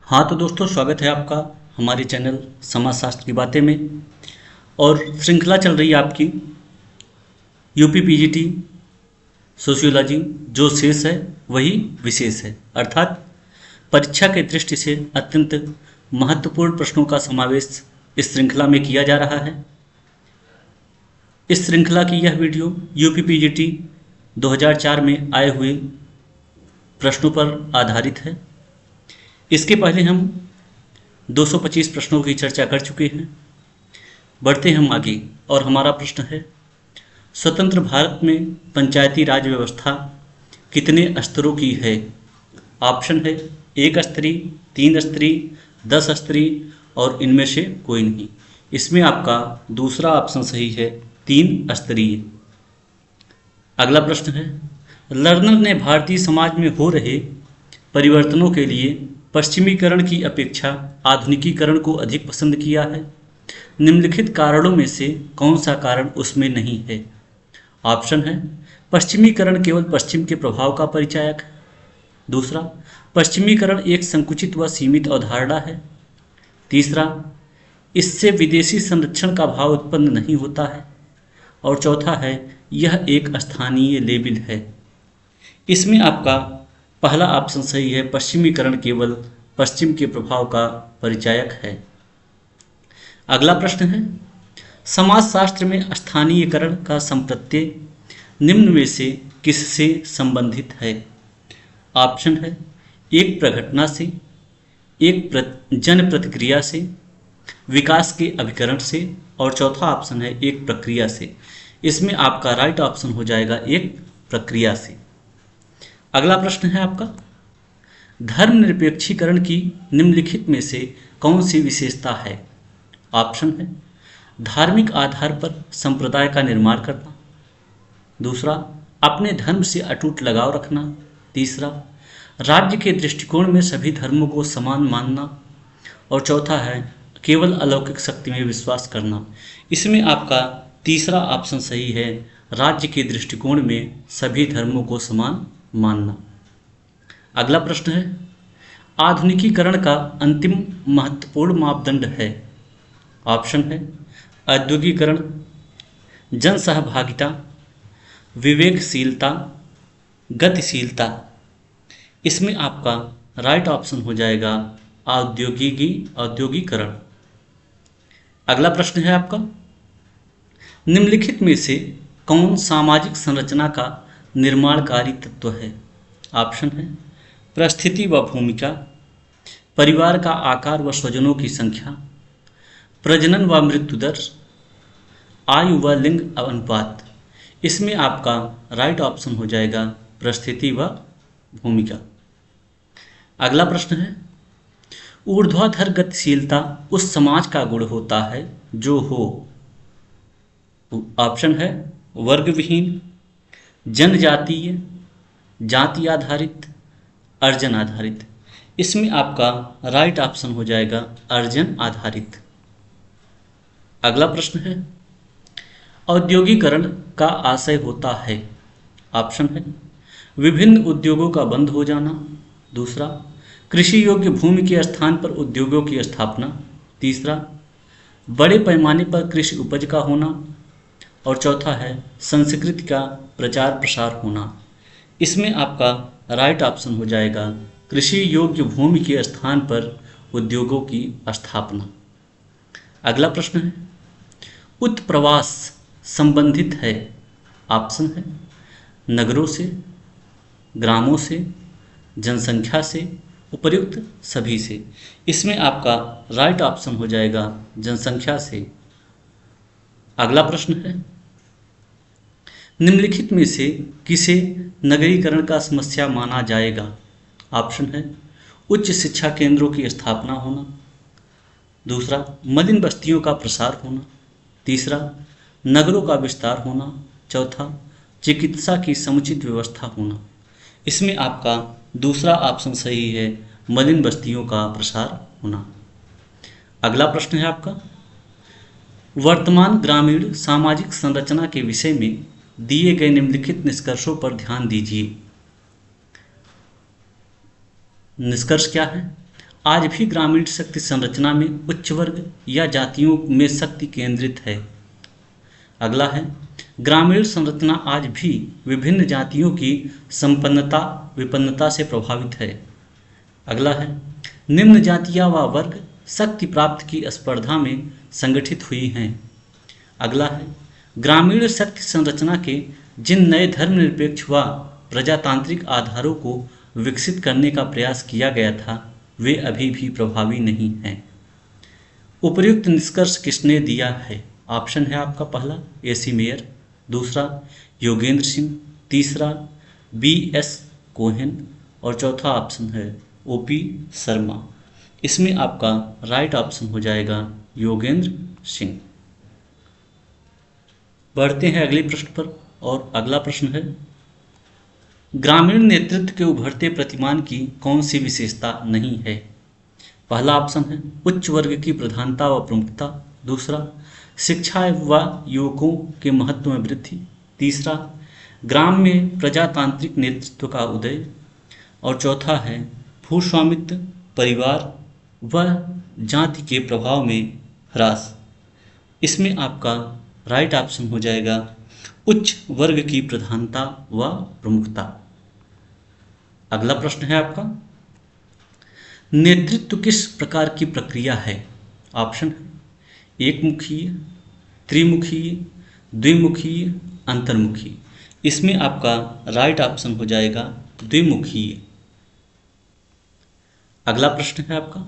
हाँ तो दोस्तों, स्वागत है आपका हमारे चैनल समाजशास्त्र की बातें में। और श्रृंखला चल रही है आपकी यूपी पीजीटी सोशियोलॉजी। जो शेष है वही विशेष है, अर्थात परीक्षा के दृष्टि से अत्यंत महत्वपूर्ण प्रश्नों का समावेश इस श्रृंखला में किया जा रहा है। इस श्रृंखला की यह वीडियो यूपी पीजीटी 2004 में आए हुए प्रश्नों पर आधारित है। इसके पहले हम 225 प्रश्नों की चर्चा कर चुके हैं। बढ़ते हम आगे और हमारा प्रश्न है, स्वतंत्र भारत में पंचायती राज व्यवस्था कितने स्तरों की है? ऑप्शन है 1 स्तरीय, 3 स्तरीय, 10 स्तरीय और इनमें से कोई नहीं। इसमें आपका दूसरा ऑप्शन सही है, 3 स्तरीय। अगला प्रश्न है, लर्नर ने भारतीय समाज में हो रहे परिवर्तनों के लिए पश्चिमीकरण की अपेक्षा आधुनिकीकरण को अधिक पसंद किया है। निम्नलिखित कारणों में से कौन सा कारण उसमें नहीं है? ऑप्शन है, पश्चिमीकरण केवल पश्चिम के प्रभाव का परिचायक है। दूसरा, पश्चिमीकरण एक संकुचित व सीमित अवधारणा है। तीसरा, इससे विदेशी संरक्षण का भाव उत्पन्न नहीं होता है। और चौथा है, यह एक स्थानीय लेबल है। इसमें आपका पहला ऑप्शन सही है, पश्चिमीकरण केवल पश्चिम के प्रभाव का परिचायक है। अगला प्रश्न है, समाजशास्त्र में स्थानीयकरण का संप्रत्यय निम्न में से किससे संबंधित है? ऑप्शन है, एक प्रघटना से, एक जन प्रतिक्रिया से, विकास के अभिकरण से और चौथा ऑप्शन है एक प्रक्रिया से। इसमें आपका राइट ऑप्शन हो जाएगा एक प्रक्रिया से। अगला प्रश्न है आपका, धर्मनिरपेक्षीकरण की निम्नलिखित में से कौन सी विशेषता है? ऑप्शन है, धार्मिक आधार पर संप्रदाय का निर्माण करना। दूसरा, अपने धर्म से अटूट लगाव रखना। तीसरा, राज्य के दृष्टिकोण में सभी धर्मों को समान मानना। और चौथा है, केवल अलौकिक शक्ति में विश्वास करना। इसमें आपका तीसरा ऑप्शन सही है, राज्य के दृष्टिकोण में सभी धर्मों को समान मानना। अगला प्रश्न है, आधुनिकीकरण का अंतिम महत्वपूर्ण मापदंड है। ऑप्शन है, औद्योगिकरण, जन सहभागिता, विवेकशीलता, गतिशीलता। इसमें आपका राइट ऑप्शन हो जाएगा औद्योगिकरण। अगला प्रश्न है आपका, निम्नलिखित में से कौन सामाजिक संरचना का निर्माणकारी तत्व है? ऑप्शन है, परिस्थिति व भूमिका, परिवार का आकार व स्वजनों की संख्या, प्रजनन व मृत्यु दर, आयु व लिंग अनुपात। इसमें आपका राइट ऑप्शन हो जाएगा परिस्थिति व भूमिका। अगला प्रश्न है, ऊर्ध्वाधर गतिशीलता उस समाज का गुण होता है जो हो। ऑप्शन है, वर्ग विहीन, जनजातीय, जाति आधारित, अर्जन आधारित। इसमें आपका राइट ऑप्शन हो जाएगा अर्जन आधारित। अगला प्रश्न है, औद्योगिकरण का आशय होता है। ऑप्शन है, विभिन्न उद्योगों का बंद हो जाना। दूसरा, कृषि योग्य भूमि के स्थान पर उद्योगों की स्थापना। तीसरा, बड़े पैमाने पर कृषि उपज का होना। और चौथा है, संस्कृति का प्रचार प्रसार होना। इसमें आपका राइट ऑप्शन हो जाएगा कृषि योग्य भूमि के स्थान पर उद्योगों की स्थापना। अगला प्रश्न है, उत्प्रवास संबंधित है। ऑप्शन है, नगरों से, ग्रामों से, जनसंख्या से, उपर्युक्त सभी से। इसमें आपका राइट ऑप्शन हो जाएगा जनसंख्या से। अगला प्रश्न है, निम्नलिखित में से किसे नगरीकरण का समस्या माना जाएगा? ऑप्शन है, उच्च शिक्षा केंद्रों की स्थापना होना। दूसरा, मलिन बस्तियों का प्रसार होना। तीसरा, नगरों का विस्तार होना। चौथा, चिकित्सा की समुचित व्यवस्था होना। इसमें आपका दूसरा ऑप्शन सही है, मलिन बस्तियों का प्रसार होना। अगला प्रश्न है आपका, वर्तमान ग्रामीण सामाजिक संरचना के विषय में दिए गए निम्नलिखित निष्कर्षों पर ध्यान दीजिए। निष्कर्ष क्या है? आज भी ग्रामीण शक्ति संरचना में उच्च वर्ग या जातियों में शक्ति केंद्रित है। अगला है, ग्रामीण संरचना आज भी विभिन्न जातियों की संपन्नता विपन्नता से प्रभावित है। अगला है, निम्न जातियां व वर्ग शक्ति प्राप्ति की स्पर्धा में संगठित हुई हैं। अगला है, ग्रामीण शक्ति संरचना के जिन नए धर्मनिरपेक्ष व प्रजातांत्रिक आधारों को विकसित करने का प्रयास किया गया था वे अभी भी प्रभावी नहीं हैं। उपर्युक्त निष्कर्ष किसने दिया है? ऑप्शन है आपका पहला AC मेयर, दूसरा योगेंद्र सिंह, तीसरा BS कोहेन और चौथा ऑप्शन है OP शर्मा। इसमें आपका राइट ऑप्शन हो जाएगा योगेंद्र सिंह। बढ़ते हैं अगले प्रश्न पर और अगला प्रश्न है, ग्रामीण नेतृत्व के उभरते प्रतिमान की कौन सी विशेषता नहीं है? पहला ऑप्शन है उच्च वर्ग की प्रधानता व प्रमुखता, दूसरा शिक्षा व युवकों के महत्व में वृद्धि, तीसरा ग्राम में प्रजातांत्रिक नेतृत्व का उदय और चौथा है भूस्वामित्व परिवार व जाति के प्रभाव में ह्रास। इसमें आपका राइट ऑप्शन हो जाएगा उच्च वर्ग की प्रधानता व प्रमुखता। अगला प्रश्न है आपका, नेतृत्व किस प्रकार की प्रक्रिया है? ऑप्शन है एकमुखीय, त्रिमुखीय, द्विमुखीय, अंतर्मुखी। इसमें आपका राइट ऑप्शन हो जाएगा द्विमुखीय। अगला प्रश्न है आपका,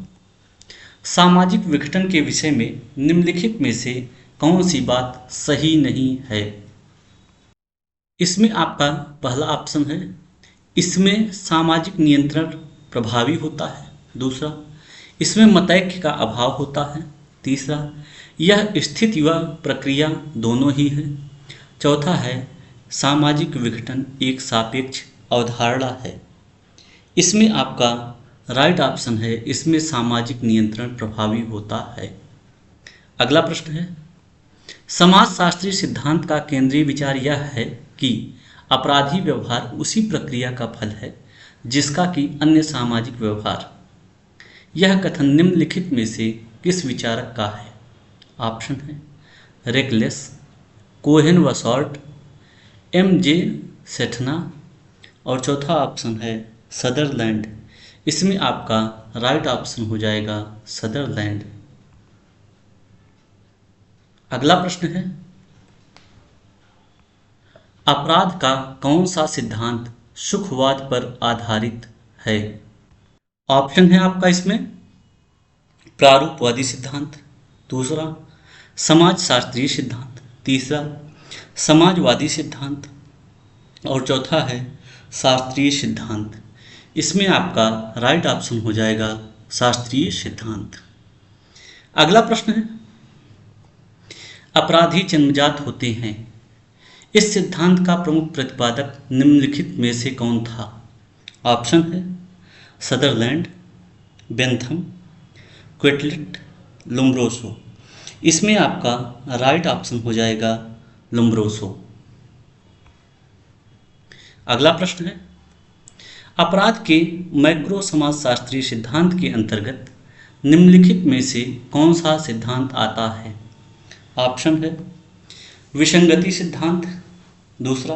सामाजिक विघटन के विषय में निम्नलिखित में से कौन सी बात सही नहीं है? इसमें आपका पहला ऑप्शन है इसमें सामाजिक नियंत्रण प्रभावी होता है, दूसरा इसमें मतैक्य का अभाव होता है, तीसरा यह स्थिति व प्रक्रिया दोनों ही है, चौथा है सामाजिक विघटन एक सापेक्ष अवधारणा है। इसमें आपका राइट ऑप्शन है इसमें सामाजिक नियंत्रण प्रभावी होता है। अगला प्रश्न है, समाजशास्त्रीय सिद्धांत का केंद्रीय विचार यह है कि अपराधी व्यवहार उसी प्रक्रिया का फल है जिसका कि अन्य सामाजिक व्यवहार। यह कथन निम्नलिखित में से किस विचारक का है? ऑप्शन है रेकलेस, कोहेन व शॉर्ट, MJ सेठना और चौथा ऑप्शन है सदरलैंड। इसमें आपका राइट ऑप्शन हो जाएगा सदरलैंड। अगला प्रश्न है, अपराध का कौन सा सिद्धांत सुखवाद पर आधारित है? ऑप्शन है आपका इसमें प्रारूपवादी सिद्धांत, दूसरा समाजशास्त्रीय सिद्धांत, तीसरा समाजवादी सिद्धांत और चौथा है शास्त्रीय सिद्धांत। इसमें आपका राइट ऑप्शन हो जाएगा शास्त्रीय सिद्धांत। अगला प्रश्न है, अपराधी जन्मजात होते हैं, इस सिद्धांत का प्रमुख प्रतिपादक निम्नलिखित में से कौन था? ऑप्शन है सदरलैंड, बेंथम, क्वेटलेट, लोम्ब्रोसो। इसमें आपका राइट ऑप्शन हो जाएगा लोम्ब्रोसो। अगला प्रश्न है, अपराध के मैक्रो समाजशास्त्रीय सिद्धांत के अंतर्गत निम्नलिखित में से कौन सा सिद्धांत आता है? ऑप्शन है विसंगति सिद्धांत, दूसरा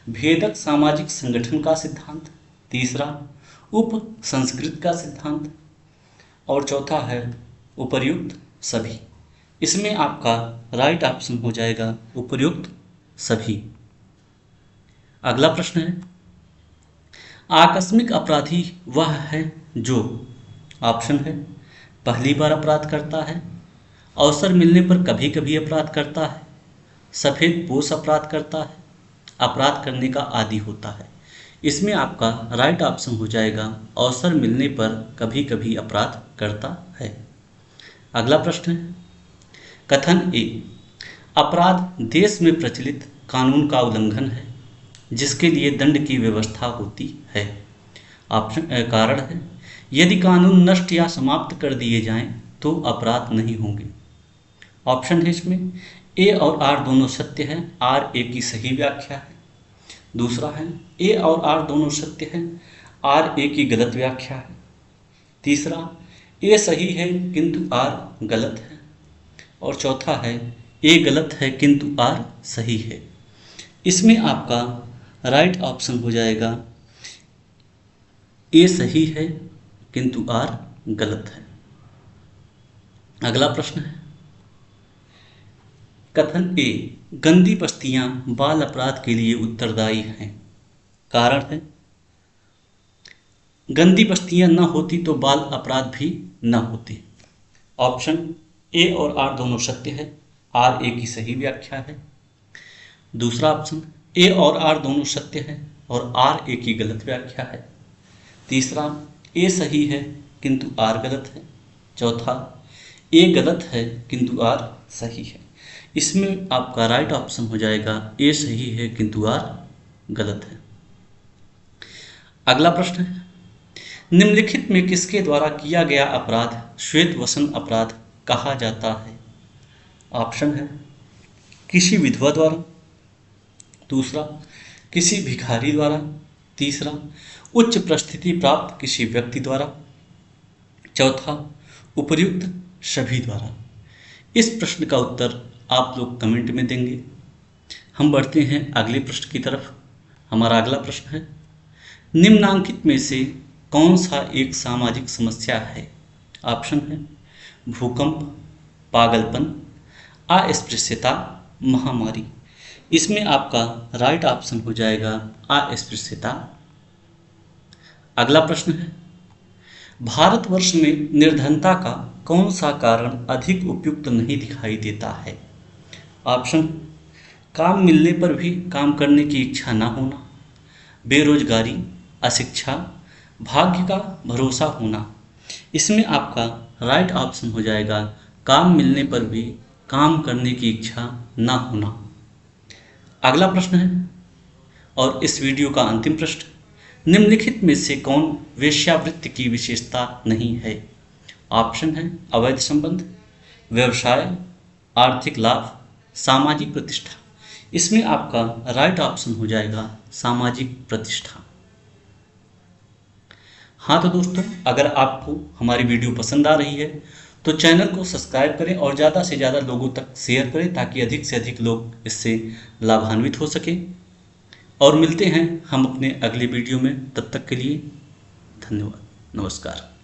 भेदक सामाजिक संगठन का सिद्धांत, तीसरा उप संस्कृत का सिद्धांत और चौथा है उपर्युक्त सभी। इसमें आपका राइट ऑप्शन हो जाएगा उपर्युक्त सभी। अगला प्रश्न है, आकस्मिक अपराधी वह है जो, ऑप्शन है पहली बार अपराध करता है, अवसर मिलने पर कभी कभी अपराध करता है, सफ़ेद पोश अपराध करता है, अपराध करने का आदी होता है। इसमें आपका राइट ऑप्शन हो जाएगा अवसर मिलने पर कभी कभी अपराध करता है। अगला प्रश्न है, कथन ए, अपराध देश में प्रचलित कानून का उल्लंघन है जिसके लिए दंड की व्यवस्था होती है। ऑप्शन कारण है यदि कानून नष्ट या समाप्त कर दिए जाएं तो अपराध नहीं होंगे। ऑप्शन है इसमें ए और आर दोनों सत्य हैं, आर ए की सही व्याख्या है। दूसरा है ए और आर दोनों सत्य हैं, आर ए की गलत व्याख्या है। तीसरा ए सही है किंतु आर गलत है। और चौथा है ए गलत है किंतु आर सही है। इसमें आपका राइट ऑप्शन हो जाएगा ए सही है किंतु आर गलत है। अगला प्रश्न है कथन ए गंदी बस्तियां बाल अपराध के लिए उत्तरदायी हैं। कारण है गंदी बस्तियां न होती तो बाल अपराध भी न होते। ऑप्शन ए और आर दोनों सत्य है, आर ए की सही व्याख्या है। दूसरा ऑप्शन ए और आर दोनों सत्य है और आर ए की गलत व्याख्या है। तीसरा ए सही है किंतु आर गलत है। चौथा ए गलत है किंतु आर सही है। इसमें आपका राइट ऑप्शन हो जाएगा ए सही है किंतु आर गलत है। अगला प्रश्न है निम्नलिखित में किसके द्वारा किया गया अपराध श्वेत वसन अपराध कहा जाता है। ऑप्शन है किसी विधवा द्वारा, दूसरा किसी भिखारी द्वारा, तीसरा उच्च परिस्थिति प्राप्त किसी व्यक्ति द्वारा, चौथा उपर्युक्त सभी द्वारा। इस प्रश्न का उत्तर आप लोग कमेंट में देंगे। हम बढ़ते हैं अगले प्रश्न की तरफ। हमारा अगला प्रश्न है निम्नांकित में से कौन सा एक सामाजिक समस्या है। ऑप्शन है भूकंप, पागलपन, अस्पृश्यता, महामारी। इसमें आपका राइट ऑप्शन हो जाएगा अस्पृश्यता। अगला प्रश्न है भारतवर्ष में निर्धनता का कौन सा कारण अधिक उपयुक्त नहीं दिखाई देता है। ऑप्शन काम मिलने पर भी काम करने की इच्छा न होना, बेरोजगारी, अशिक्षा, भाग्य का भरोसा होना। इसमें आपका राइट ऑप्शन हो जाएगा काम मिलने पर भी काम करने की इच्छा न होना। अगला प्रश्न है और इस वीडियो का अंतिम प्रश्न निम्नलिखित में से कौन वेश्यावृत्ति की विशेषता नहीं है। ऑप्शन है अवैध संबंध, व्यवसाय, आर्थिक लाभ, सामाजिक प्रतिष्ठा। इसमें आपका राइट ऑप्शन हो जाएगा सामाजिक प्रतिष्ठा। हाँ तो दोस्तों अगर आपको हमारी वीडियो पसंद आ रही है तो चैनल को सब्सक्राइब करें और ज़्यादा से ज़्यादा लोगों तक शेयर करें ताकि अधिक से अधिक लोग इससे लाभान्वित हो सकें। और मिलते हैं हम अपने अगले वीडियो में, तब तक के लिए धन्यवाद, नमस्कार।